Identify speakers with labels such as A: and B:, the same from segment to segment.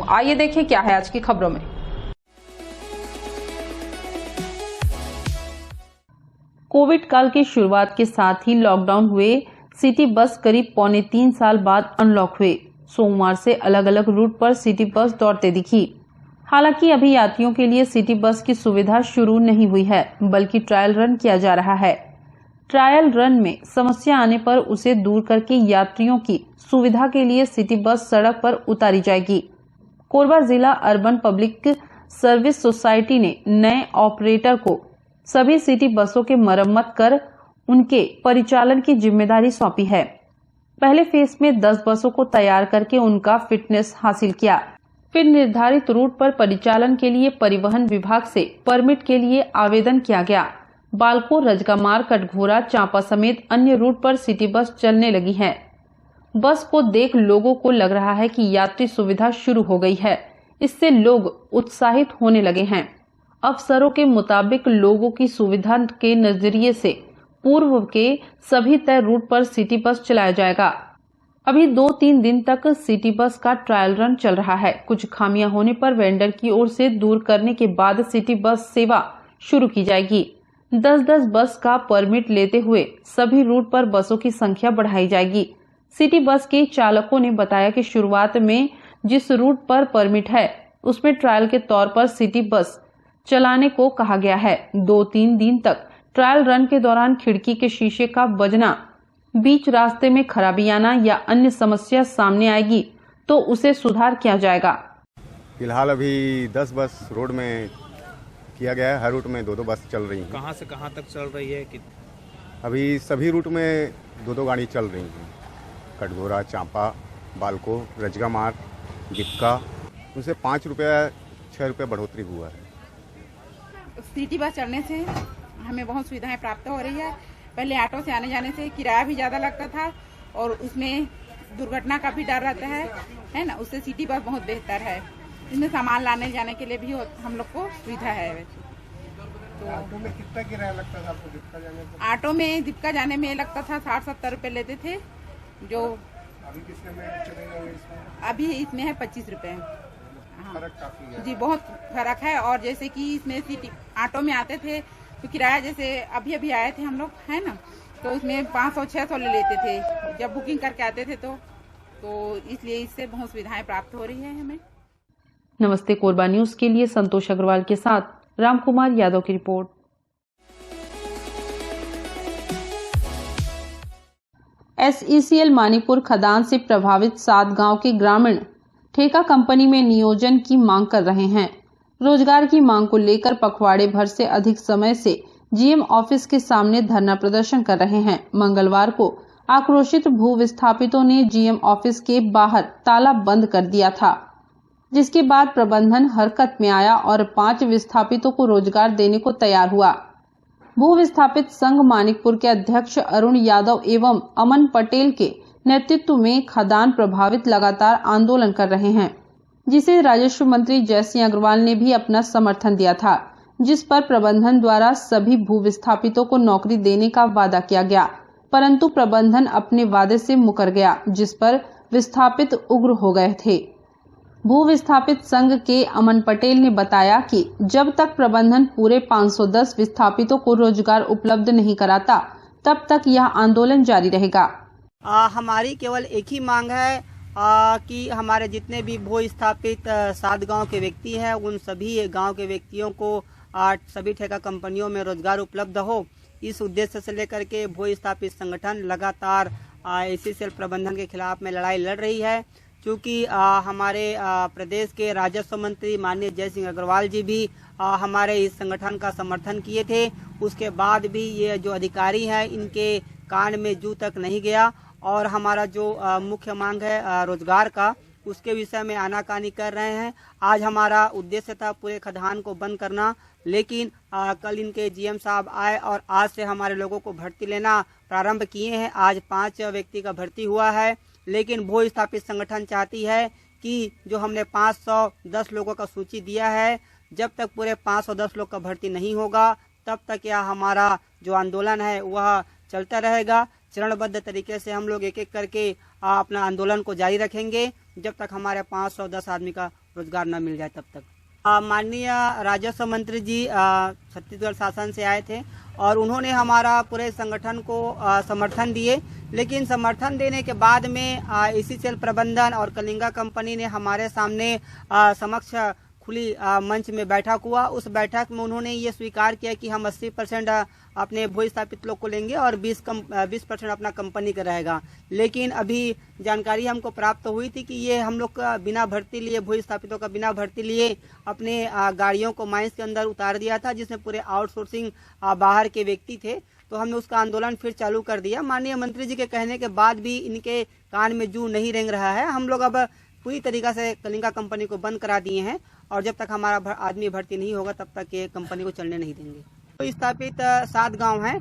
A: आइए देखें क्या है आज की खबरों में। कोविड काल की शुरुआत के साथ ही लॉकडाउन हुए सिटी बस करीब 3.25 साल बाद अनलॉक हुए। सोमवार से अलग अलग रूट पर सिटी बस दौड़ते दिखी। हालांकि अभी यात्रियों के लिए सिटी बस की सुविधा शुरू नहीं हुई है, बल्कि ट्रायल रन किया जा रहा है। ट्रायल रन में समस्या आने पर उसे दूर करके यात्रियों की सुविधा के लिए सिटी बस सड़क पर उतारी जाएगी। कोरबा जिला अर्बन पब्लिक सर्विस सोसाइटी ने नए ऑपरेटर को सभी सिटी बसों के मरम्मत कर उनके परिचालन की जिम्मेदारी सौंपी है। पहले फेज में 10 बसों को तैयार करके उनका फिटनेस हासिल किया। फिर निर्धारित रूट पर परिचालन के लिए परिवहन विभाग से परमिट के लिए आवेदन किया गया। बालको, रजगामार, कटघोरा, चांपा समेत अन्य रूट पर सिटी बस चलने लगी है। बस को देख लोगों को लग रहा है कि यात्री सुविधा शुरू हो गई है। इससे लोग उत्साहित होने लगे हैं। अफसरों के मुताबिक लोगों की सुविधा के नजरिए से पूर्व के सभी तय रूट पर सिटी बस चलाया जाएगा। अभी 2-3 दिन तक सिटी बस का ट्रायल रन चल रहा है। कुछ खामियां होने पर वेंडर की ओर से दूर करने के बाद सिटी बस सेवा शुरू की जाएगी। 10-10 बस का परमिट लेते हुए सभी रूट पर बसों की संख्या बढ़ाई जाएगी। सिटी बस के चालकों ने बताया कि शुरुआत में जिस रूट पर परमिट है उसमें ट्रायल के तौर पर सिटी बस चलाने को कहा गया है। 2-3 दिन तक ट्रायल रन के दौरान खिड़की के शीशे का बजना, बीच रास्ते में खराबी आना या अन्य समस्या सामने आएगी तो उसे सुधार किया जाएगा।
B: फिलहाल अभी 10 बस रोड में किया गया है। हर रूट में 2-2 बस चल रही हैं।
C: कहाँ से कहाँ तक चल रही है?
B: अभी सभी रूट में 2-2 गाड़ी चल रही हैं। कटघोरा, चांपा, बालको, रजगामार, दीपका, उनसे 5 रुपया 6 रुपये बढ़ोतरी हुआ है।
D: सिटी बस चलने से हमें बहुत सुविधाएं प्राप्त हो रही है। पहले ऑटो से आने जाने से किराया भी ज्यादा लगता था और उसमें दुर्घटना का भी डर रहता है ना। उससे सिटी बस बहुत बेहतर है। इसमें सामान लाने जाने के लिए भी हम लोग को सुविधा है। वैसे तो ऑटो में कितना किराया लगता था आपको दीपका जाने में? ऑटो में दीपका जाने में लगता था 60-70 रुपए लेते थे। जो अभी कितने में चलेगा इसमें? अभी इसमें है 25 रुपए। फर्क काफी है जी, बहुत फर्क है। और जैसे कि इसमें सिटी ऑटो में आते थे तो किराया, जैसे अभी आए थे हम लोग, है ना, तो उसमें 500-600 ले लेते थे जब बुकिंग करके आते थे। तो इसलिए इससे बहुत सुविधाएं प्राप्त हो रही है हमें।
A: नमस्ते कोरबा न्यूज के लिए संतोष अग्रवाल के साथ रामकुमार यादव की रिपोर्ट। SECL मानीपुर खदान से प्रभावित 7 गांव के ग्रामीण ठेका कंपनी में नियोजन की मांग कर रहे हैं। रोजगार की मांग को लेकर पखवाड़े भर से अधिक समय से GM ऑफिस के सामने धरना प्रदर्शन कर रहे हैं। मंगलवार को आक्रोशित भू विस्थापितों ने GM ऑफिस के बाहर ताला बंद कर दिया था, जिसके बाद प्रबंधन हरकत में आया और 5 विस्थापितों को रोजगार देने को तैयार हुआ। भू विस्थापित संघ मानिकपुर के अध्यक्ष अरुण यादव एवं अमन पटेल के नेतृत्व में खदान प्रभावित लगातार आंदोलन कर रहे हैं, जिसे राजस्व मंत्री जयसिंह अग्रवाल ने भी अपना समर्थन दिया था, जिस पर प्रबंधन द्वारा सभी भू विस्थापितों को नौकरी देने का वादा किया गया, परंतु प्रबंधन अपने वादे से मुकर गया, जिस पर विस्थापित उग्र हो गए थे। भू विस्थापित संघ के अमन पटेल ने बताया कि जब तक प्रबंधन पूरे 510 विस्थापितों को रोजगार उपलब्ध नहीं कराता, तब तक यह आंदोलन जारी रहेगा।
E: हमारी केवल एक ही मांग है कि हमारे जितने भी भू स्थापित 7 गांव के व्यक्ति हैं, उन सभी गांव के व्यक्तियों को सभी ठेका कंपनियों में रोजगार उपलब्ध हो। इस उद्देश्य से लेकर के भू स्थापित संगठन लगातार SECL प्रबंधन के खिलाफ में लड़ाई लड़ रही है। क्योंकि हमारे प्रदेश के राजस्व मंत्री माननीय जयसिंह अग्रवाल जी भी हमारे इस संगठन का समर्थन किए थे। उसके बाद भी ये जो अधिकारी हैं, इनके कान में जू तक नहीं गया और हमारा जो मुख्य मांग है रोजगार का, उसके विषय में आनाकानी कर रहे हैं। आज हमारा उद्देश्य था पूरे खदान को बंद करना, लेकिन कल इनके GM साहब आए और आज से हमारे लोगों को भर्ती लेना प्रारंभ किए हैं। आज 5 व्यक्ति का भर्ती हुआ है, लेकिन भू स्थापित संगठन चाहती है कि जो हमने 510 लोगों का सूची दिया है, जब तक पूरे 510 लोग का भर्ती नहीं होगा, तब तक यह हमारा जो आंदोलन है वह चलता रहेगा। चरणबद्ध तरीके से हम लोग एक एक करके अपना आंदोलन को जारी रखेंगे जब तक हमारे 510 आदमी का रोजगार न मिल जाए तब तक। माननीय राजस्व मंत्री जी छत्तीसगढ़ शासन से आए थे और उन्होंने हमारा पूरे संगठन को समर्थन दिए, लेकिन समर्थन देने के बाद में इसी सेल प्रबंधन और कलिंगा कंपनी ने हमारे सामने समक्ष खुली मंच में बैठक हुआ। उस बैठक में उन्होंने ये स्वीकार किया कि हम 80% अपने भू स्थापित लोग को लेंगे और 20% अपना कंपनी का रहेगा। लेकिन अभी जानकारी हमको प्राप्त हुई थी कि ये हम लोग का बिना भर्ती लिए, भू स्थापितों का बिना भर्ती लिए अपने गाड़ियों को माइंस के अंदर उतार दिया था, जिसमें पूरे आउटसोर्सिंग बाहर के व्यक्ति थे। तो हमने उसका आंदोलन फिर चालू कर दिया। माननीय मंत्री जी के कहने के बाद भी इनके कान में जू नहीं रेंग रहा है। हम लोग अब पूरी तरीका से कलिंगा कंपनी को बंद करा दिए हैं और जब तक हमारा आदमी भर्ती नहीं होगा तब तक ये कंपनी को चलने नहीं देंगे। तो स्थापित 7 गांव हैं,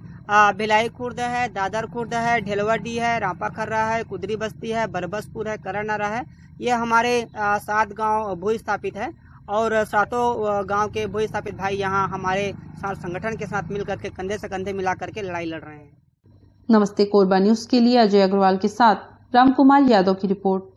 E: भिलाई खुर्द है, दादर खुर्द है, ढेलवाडी है, रापा खर्रा है, कुदरी बस्ती है, बरबसपुर है, करनारा है। ये हमारे 7 गांव भू स्थापित है और 7 गांव के भू स्थापित भाई यहाँ हमारे साथ संगठन के साथ मिलकर के कंधे से कंधे मिला करके लड़ाई लड़ रहे हैं।
A: नमस्ते कोरबा न्यूज के लिए अजय अग्रवाल के साथ रामकुमार यादव की रिपोर्ट।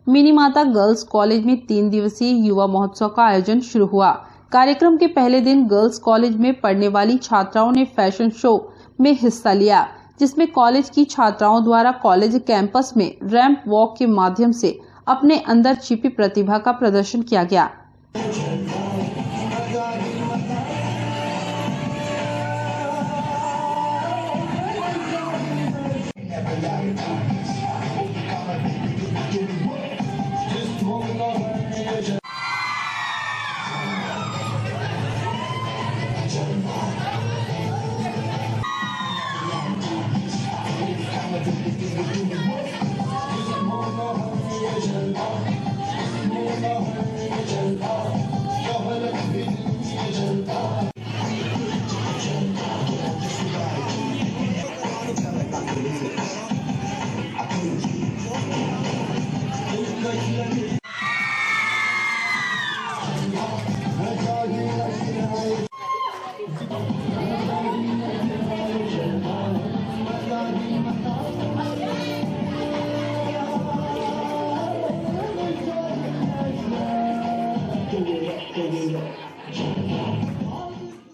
A: मिनी माता गर्ल्स कॉलेज में 3 दिवसीय युवा महोत्सव का आयोजन शुरू हुआ। कार्यक्रम के पहले दिन गर्ल्स कॉलेज में पढ़ने वाली छात्राओं ने फैशन शो में हिस्सा लिया, जिसमें कॉलेज की छात्राओं द्वारा कॉलेज कैंपस में रैंप वॉक के माध्यम से अपने अंदर छिपी प्रतिभा का प्रदर्शन किया गया।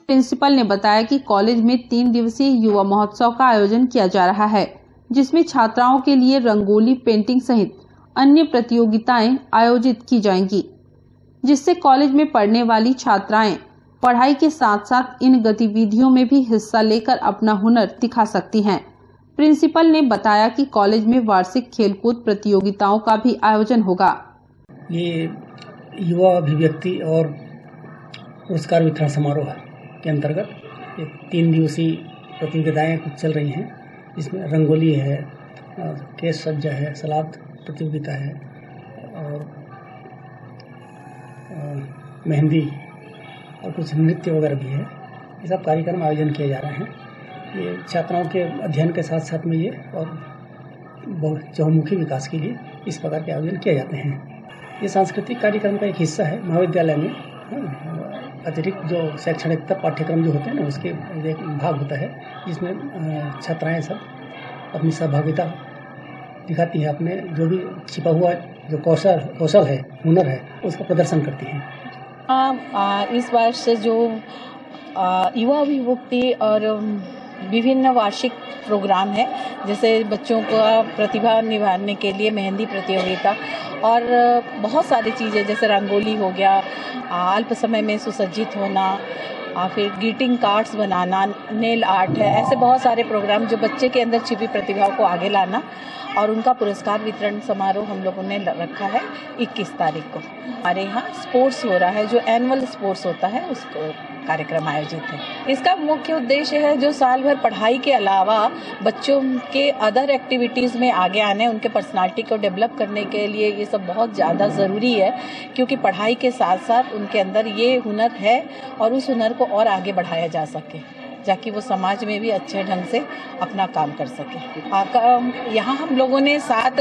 A: प्रिंसिपल ने बताया कि कॉलेज में 3 दिवसीय युवा महोत्सव का आयोजन किया जा रहा है, जिसमें छात्राओं के लिए रंगोली, पेंटिंग सहित अन्य प्रतियोगिताएं आयोजित की जाएंगी, जिससे कॉलेज में पढ़ने वाली छात्राएं पढ़ाई के साथ साथ इन गतिविधियों में भी हिस्सा लेकर अपना हुनर दिखा सकती हैं। प्रिंसिपल ने बताया कि कॉलेज में वार्षिक खेलकूद प्रतियोगिताओं का भी आयोजन होगा।
C: ये युवा अभिव्यक्ति और पुरस्कार वितरण समारोह के अंतर्गत ये 3 दिवसीय प्रतियोगिताएं कुछ चल रही हैं। इसमें रंगोली है, केश सज्जा है, सलाद प्रतियोगिता है और मेहंदी और कुछ नृत्य वगैरह भी है। ये सब कार्यक्रम आयोजन किए जा रहे हैं। ये छात्राओं के अध्ययन के साथ साथ में ये और बहुत चहुमुखी विकास के लिए इस प्रकार के आयोजन किए जाते हैं। ये सांस्कृतिक कार्यक्रम का एक हिस्सा है। महाविद्यालय में अतिरिक्त जो शैक्षणिक पाठ्यक्रम जो होते हैं ना, उसके एक भाग होता है जिसमें छात्राएं सब अपनी सहभागिता दिखाती है, अपने जो भी छिपा हुआ जो कौशल है, हुनर है, उसका प्रदर्शन करती हैं।
F: इस वर्ष जो युवा अभिव्यक्ति और विभिन्न वार्षिक प्रोग्राम है, जैसे बच्चों का प्रतिभा निभाने के लिए मेहंदी प्रतियोगिता और बहुत सारी चीज़ें, जैसे रंगोली हो गया, अल्प समय में सुसज्जित होना, फिर ग्रीटिंग कार्ड्स बनाना, नेल आर्ट है, ऐसे बहुत सारे प्रोग्राम जो बच्चे के अंदर छिपी प्रतिभाओं को आगे लाना और उनका पुरस्कार वितरण समारोह हम लोगों ने रखा है 21 तारीख को। हमारे यहाँ स्पोर्ट्स हो रहा है, जो एनुअल स्पोर्ट्स होता है उसको कार्यक्रम आयोजित है। इसका मुख्य उद्देश्य है जो साल भर पढ़ाई के अलावा बच्चों के अदर एक्टिविटीज़ में आगे आने, उनके पर्सनालिटी को डेवलप करने के लिए ये सब बहुत ज़्यादा ज़रूरी है, क्योंकि पढ़ाई के साथ साथ उनके अंदर ये हुनर है और उस हुनर को और आगे बढ़ाया जा सके, ताकि वो समाज में भी अच्छे ढंग से अपना काम कर सके। यहाँ हम लोगों ने 7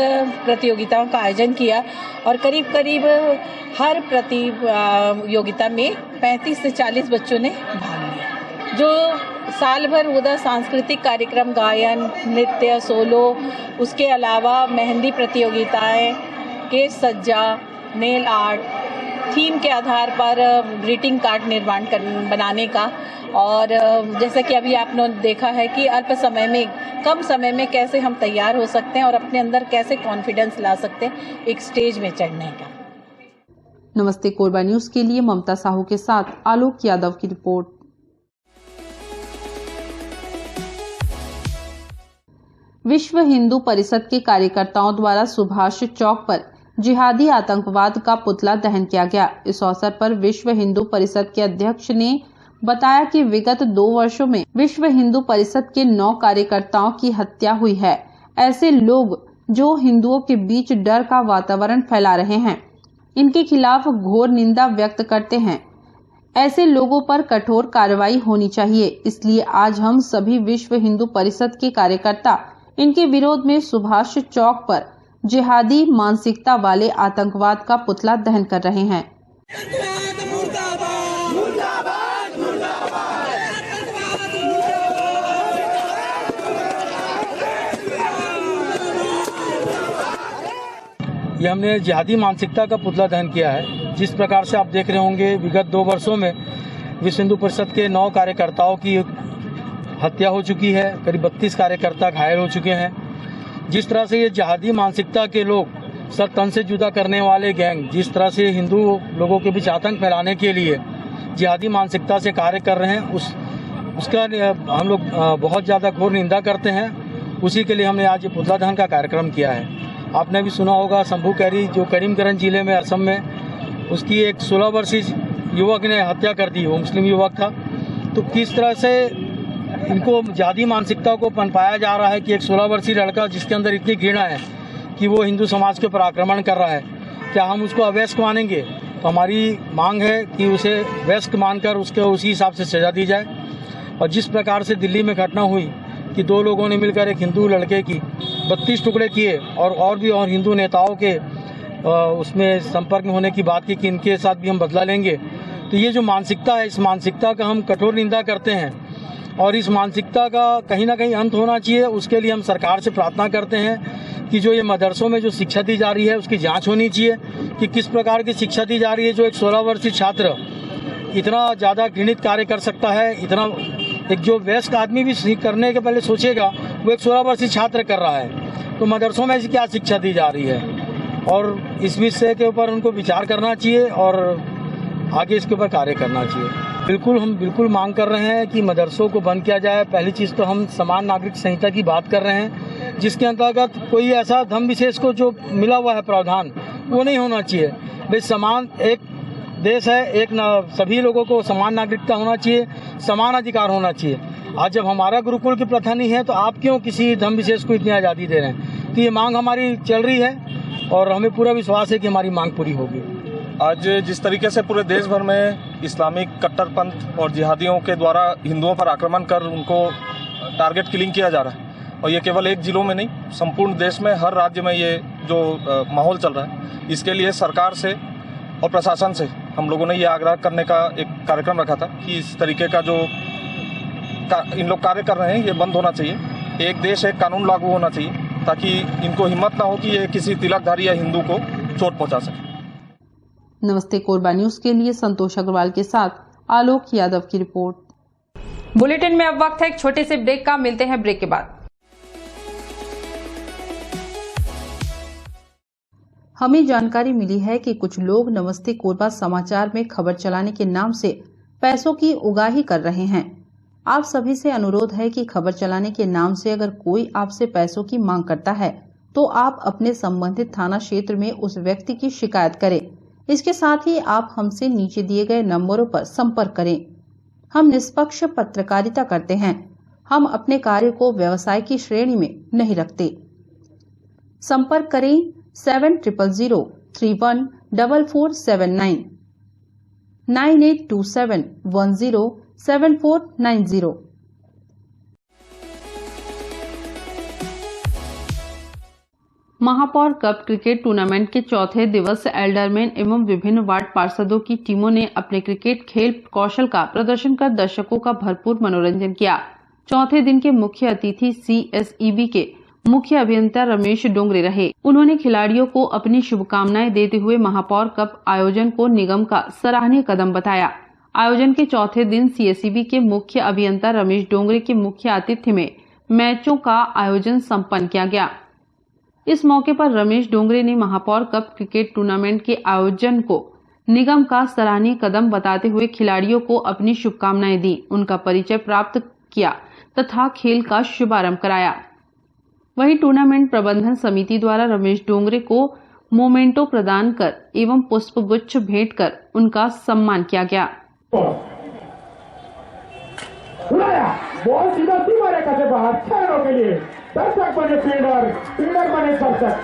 F: प्रतियोगिताओं का आयोजन किया और करीब करीब हर प्रतियोगिता में 35 से 40 बच्चों ने भाग लिया। जो साल भर उधर सांस्कृतिक कार्यक्रम, गायन, नृत्य, सोलो, उसके अलावा मेहंदी प्रतियोगिताएं, केक सज्जा, नेल आर्ट, थीम के आधार पर ग्रीटिंग कार्ड बनाने का। और जैसा कि अभी आपने देखा है कि अल्प समय में, कम समय में कैसे हम तैयार हो सकते हैं और अपने अंदर कैसे कॉन्फिडेंस ला सकते हैं एक स्टेज में चढ़ने का।
A: नमस्ते कोरबा न्यूज के लिए ममता साहू के साथ आलोक यादव की रिपोर्ट। विश्व हिंदू परिषद के कार्यकर्ताओं द्वारा सुभाष चौक पर जिहादी आतंकवाद का पुतला दहन किया गया। इस अवसर पर विश्व हिंदू परिषद के अध्यक्ष ने बताया कि विगत 2 वर्षों में विश्व हिंदू परिषद के 9 कार्यकर्ताओं की हत्या हुई है। ऐसे लोग जो हिंदुओं के बीच डर का वातावरण फैला रहे हैं, इनके खिलाफ घोर निंदा व्यक्त करते हैं। ऐसे लोगों पर कठोर कार्रवाई होनी चाहिए। इसलिए आज हम सभी विश्व हिंदू परिषद के कार्यकर्ता इनके विरोध में सुभाष चौक पर जिहादी मानसिकता वाले आतंकवाद का पुतला दहन कर रहे हैं।
G: ये हमने जिहादी मानसिकता का पुतला दहन किया है। जिस प्रकार से आप देख रहे होंगे, विगत 2 वर्षों में विश्व हिंदू परिषद के 9 कार्यकर्ताओं की हत्या हो चुकी है, करीब 32 कार्यकर्ता घायल हो चुके हैं। जिस तरह से ये जिहादी मानसिकता के लोग, सर तन से जुदा करने वाले गैंग, जिस तरह से हिंदू लोगों के बीच आतंक फैलाने के लिए जिहादी मानसिकता से कार्य कर रहे हैं, उसका हम लोग बहुत ज़्यादा घोर निंदा करते हैं। उसी के लिए हमने आज ये पुतला दहन का कार्यक्रम किया है। आपने भी सुना होगा, शंभू कैरी जो करीमगंज जिले में, असम में, उसकी एक 16 वर्षीय युवक ने हत्या कर दी। वो मुस्लिम युवक था। तो किस तरह से इनको जिहादी मानसिकता को पनपाया जा रहा है कि एक 16 वर्षीय लड़का जिसके अंदर इतनी घृणा है कि वो हिंदू समाज के ऊपर आक्रमण कर रहा है, क्या हम उसको अवैस्क मानेंगे? तो हमारी मांग है कि उसे वयस्क मानकर उसके उसी हिसाब से सजा दी जाए। और जिस प्रकार से दिल्ली में घटना हुई कि 2 लोगों ने मिलकर एक हिंदू लड़के की 32 टुकड़े किए और भी हिंदू नेताओं के उसमें संपर्क में होने की बात की कि इनके साथ भी हम बदला लेंगे। तो ये जो मानसिकता है, इस मानसिकता का हम कठोर निंदा करते हैं और इस मानसिकता का कहीं ना कहीं अंत होना चाहिए। उसके लिए हम सरकार से प्रार्थना करते हैं कि जो ये मदरसों में जो शिक्षा दी जा रही है उसकी जांच होनी चाहिए कि किस प्रकार की शिक्षा दी जा रही है। जो एक 16 वर्षीय छात्र इतना ज़्यादा घृणित कार्य कर सकता है, इतना एक जो वयस्क आदमी भी करने के पहले सोचेगा, वो एक 16 वर्षीय छात्र कर रहा है। तो मदरसों में ऐसी क्या शिक्षा दी जा रही है? और इस विषय के ऊपर उनको विचार करना चाहिए और आगे इसके ऊपर कार्य करना चाहिए। हम बिल्कुल मांग कर रहे हैं कि मदरसों को बंद किया जाए। पहली चीज़ तो हम समान नागरिक संहिता की बात कर रहे हैं, जिसके अंतर्गत कोई ऐसा धर्म विशेष को जो मिला हुआ है प्रावधान, वो नहीं होना चाहिए। भाई समान, एक देश है, एक सभी लोगों को समान नागरिकता होना चाहिए, समान अधिकार होना चाहिए। आज जब हमारा गुरुकुल की प्रथा नहीं है तो आप क्यों किसी धर्म विशेष को इतनी आज़ादी दे रहे हैं? तो ये मांग हमारी चल रही है और हमें पूरा विश्वास है कि हमारी मांग पूरी होगी।
H: आज जिस तरीके से पूरे देश भर में इस्लामिक कट्टरपंथ और जिहादियों के द्वारा हिंदुओं पर आक्रमण कर उनको टारगेट किलिंग किया जा रहा है, और ये केवल एक जिलों में नहीं, संपूर्ण देश में हर राज्य में ये जो माहौल चल रहा है, इसके लिए सरकार से और प्रशासन से हम लोगों ने ये आग्रह करने का एक कार्यक्रम रखा था कि इस तरीके का जो इन लोग कार्य कर रहे हैं ये बंद होना चाहिए। एक देश एक कानून लागू होना चाहिए ताकि इनको हिम्मत ना हो कि ये किसी तिलकधारी या हिंदू को चोट पहुंचा सके।
A: नमस्ते कोरबा न्यूज के लिए संतोष अग्रवाल के साथ आलोक यादव की रिपोर्ट।
I: बुलेटिन में अब वक्त है एक छोटे से ब्रेक का। मिलते हैं ब्रेक के बाद।
A: हमें जानकारी मिली है कि कुछ लोग नमस्ते कोरबा समाचार में खबर चलाने के नाम से पैसों की उगाही कर रहे हैं। आप सभी से अनुरोध है कि खबर चलाने के नाम से अगर कोई आपसे पैसों की मांग करता है तो आप अपने संबंधित थाना क्षेत्र में उस व्यक्ति की शिकायत करें। इसके साथ ही आप हमसे नीचे दिए गए नंबरों पर संपर्क करें। हम निष्पक्ष पत्रकारिता करते हैं। हम अपने कार्य को व्यवसाय की श्रेणी में नहीं रखते। संपर्क करें 7000314479 9827107490। महापौर कप क्रिकेट टूर्नामेंट के चौथे दिवस एल्डरमैन एवं विभिन्न वार्ड पार्षदों की टीमों ने अपने क्रिकेट खेल कौशल का प्रदर्शन कर दर्शकों का भरपूर मनोरंजन किया। चौथे दिन के मुख्य अतिथि CSEB के मुख्य अभियंता रमेश डोंगरे रहे। उन्होंने खिलाड़ियों को अपनी शुभकामनाएं देते हुए महापौर कप आयोजन को निगम का सराहनीय कदम बताया। आयोजन के चौथे दिन CSEB के मुख्य अभियंता रमेश डोंगरे के मुख्य आतिथ्य में मैचों का आयोजन संपन्न किया गया। इस मौके पर रमेश डोंगरे ने महापौर कप क्रिकेट टूर्नामेंट के आयोजन को निगम का सराहनीय कदम बताते हुए खिलाड़ियों को अपनी शुभकामनाएं दी, उनका परिचय प्राप्त किया तथा खेल का शुभारंभ कराया। वहीं टूर्नामेंट प्रबंधन समिति द्वारा रमेश डोंगरे को मोमेंटो प्रदान कर एवं पुष्पगुच्छ भेंट कर उनका सम्मान किया गया।
J: बहुत सीधा सी मारे कैसे बाहर 6 रनों के लिए दर्शक बने फील्डर, फील्डर बने दर्शक,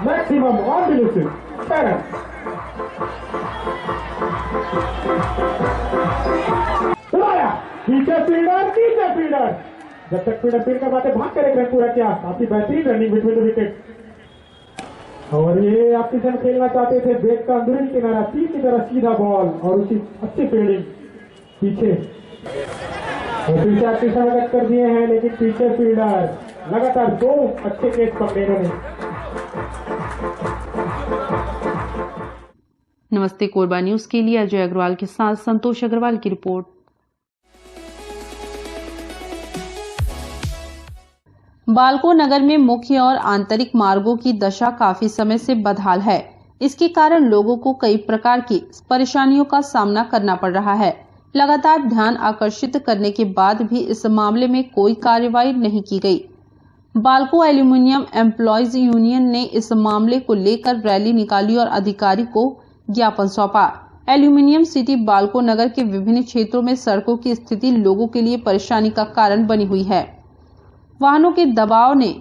J: maximum on the list 6 run. उड़ाया नीचे फील्डर जब तक फील्डर फील्ड करवाते भाग कर एक रन पूरा किया। काफी बेहतरीन रनिंग बिटवीन द विकेट। और ये आप किशन खेलना चाहते थे, बैट का अंदरूनी किनारा 30 की तरह सीधा बॉल और उसकी अच्छी फील्डिंग पीछे आपकी स्वागत कर दिए हैं, लेकिन पीछे फील्डर लगातार 2 अच्छे कैच पकड़े इन्होंने।
A: नमस्ते कोरबा न्यूज के लिए अजय अग्रवाल के साथ संतोष अग्रवाल की रिपोर्ट। बालको नगर में मुख्य और आंतरिक मार्गों की दशा काफी समय से बदहाल है। इसके कारण लोगों को कई प्रकार की परेशानियों का सामना करना पड़ रहा है। लगातार ध्यान आकर्षित करने के बाद भी इस मामले में कोई कार्रवाई नहीं की गई। बालको एल्यूमिनियम एम्प्लॉयज यूनियन ने इस मामले को लेकर रैली निकाली और अधिकारी को ज्ञापन सौंपा। एल्यूमिनियम सिटी बालको नगर के विभिन्न क्षेत्रों में सड़कों की स्थिति लोगों के लिए परेशानी का कारण बनी हुई है। वाहनों के दबाव ने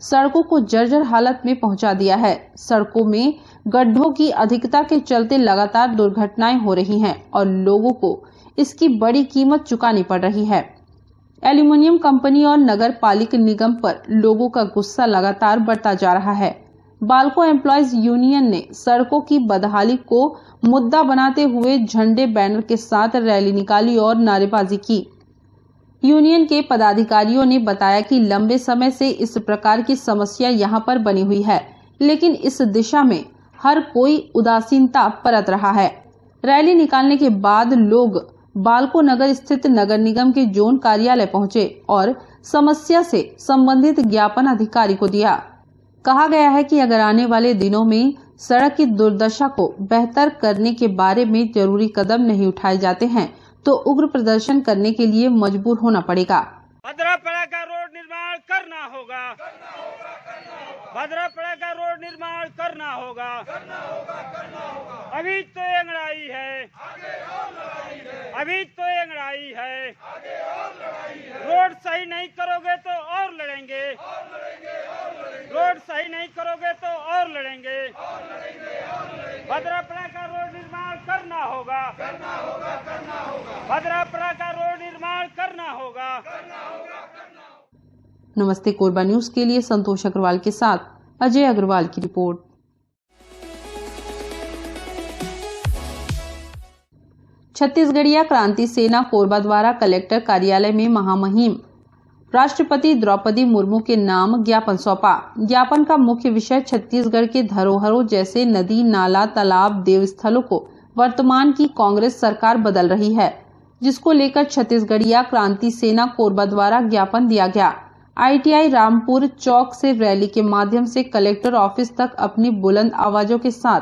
A: सड़कों को जर्जर हालत में पहुंचा दिया है। सड़कों में गड्ढों की अधिकता के चलते लगातार दुर्घटनाएं हो रही हैं और लोगों को इसकी बड़ी कीमत चुकानी पड़ रही है। एल्यूमिनियम कंपनी और नगर पालिका निगम पर लोगों का गुस्सा लगातार बढ़ता जा रहा है। बालको एम्प्लॉयज यूनियन ने सड़कों की बदहाली को मुद्दा बनाते हुए झंडे बैनर के साथ रैली निकाली और नारेबाजी की। यूनियन के पदाधिकारियों ने बताया कि लंबे समय से इस प्रकार की समस्या यहां पर बनी हुई है, लेकिन इस दिशा में हर कोई उदासीनता बरत रहा है। रैली निकालने के बाद लोग बालको नगर स्थित नगर निगम के जोन कार्यालय पहुंचे और समस्या से संबंधित ज्ञापन अधिकारी को दिया। कहा गया है कि अगर आने वाले दिनों में सड़क की दुर्दशा को बेहतर करने के बारे में जरूरी कदम नहीं उठाए जाते हैं तो उग्र प्रदर्शन करने के लिए मजबूर होना पड़ेगा।
K: भद्रापड़ा का रोड निर्माण करना होगा, भद्रापड़ा का रोड निर्माण करना होगा। अभी तो अंगड़ाई है, अभी तो अंगड़ाई है। रोड सही नहीं करोगे तो और लड़ेंगे, रोड सही नहीं करोगे तो और लड़ेंगे। भद्रापड़ा का रोड निर्माण करना होगा, भद्रापड़ा का रोड निर्माण करना होगा।
A: नमस्ते कोरबा न्यूज के लिए संतोष अग्रवाल के साथ अजय अग्रवाल की रिपोर्ट। छत्तीसगढ़िया क्रांति सेना कोरबा द्वारा कलेक्टर कार्यालय में महामहिम राष्ट्रपति द्रौपदी मुर्मू के नाम ज्ञापन सौंपा। ज्ञापन का मुख्य विषय छत्तीसगढ़ के धरोहरों जैसे नदी, नाला, तालाब, देवस्थलों को वर्तमान की कांग्रेस सरकार बदल रही है, जिसको लेकर छत्तीसगढ़िया क्रांति सेना कोरबा द्वारा ज्ञापन दिया गया। ITI रामपुर चौक से रैली के माध्यम से कलेक्टर ऑफिस तक अपनी बुलंद आवाजों के साथ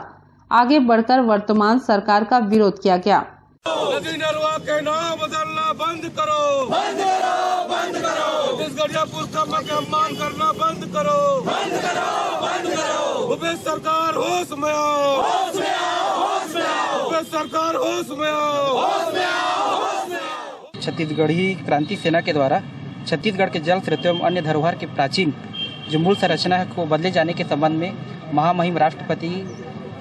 A: आगे बढ़कर वर्तमान सरकार का विरोध किया गया।
K: नदी नलवा के नाम बदलना बंद करो, बंद करो, बंद करो। छत्तीसगढ़िया पुरखा का अपमान करना बंद करो, बंद करो, बंद करो। भूपेश सरकार होश में आओ, होश में आओ, होश में आओ। भूपेश सरकार होश में आओ, होश में आओ, होश में आओ।
L: छत्तीसगढ़ी क्रांति सेना के द्वारा छत्तीसगढ़ के जल स्रोत एवं अन्य धरोहर के प्राचीन जो मूल संरचना है को बदले जाने के संबंध में महामहिम राष्ट्रपति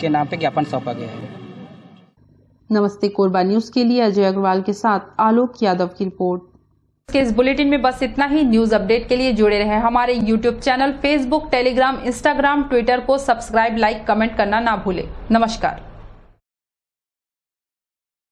L: के नाम पे ज्ञापन सौंपा गया है।
A: नमस्ते कोरबा न्यूज के लिए अजय अग्रवाल के साथ आलोक यादव की रिपोर्ट।
I: के इस बुलेटिन में बस इतना ही। न्यूज अपडेट के लिए जुड़े रहे हमारे YouTube channel, Facebook, Telegram, Instagram, Twitter को सब्सक्राइब, लाइक, कमेंट करना ना भूले। नमस्कार।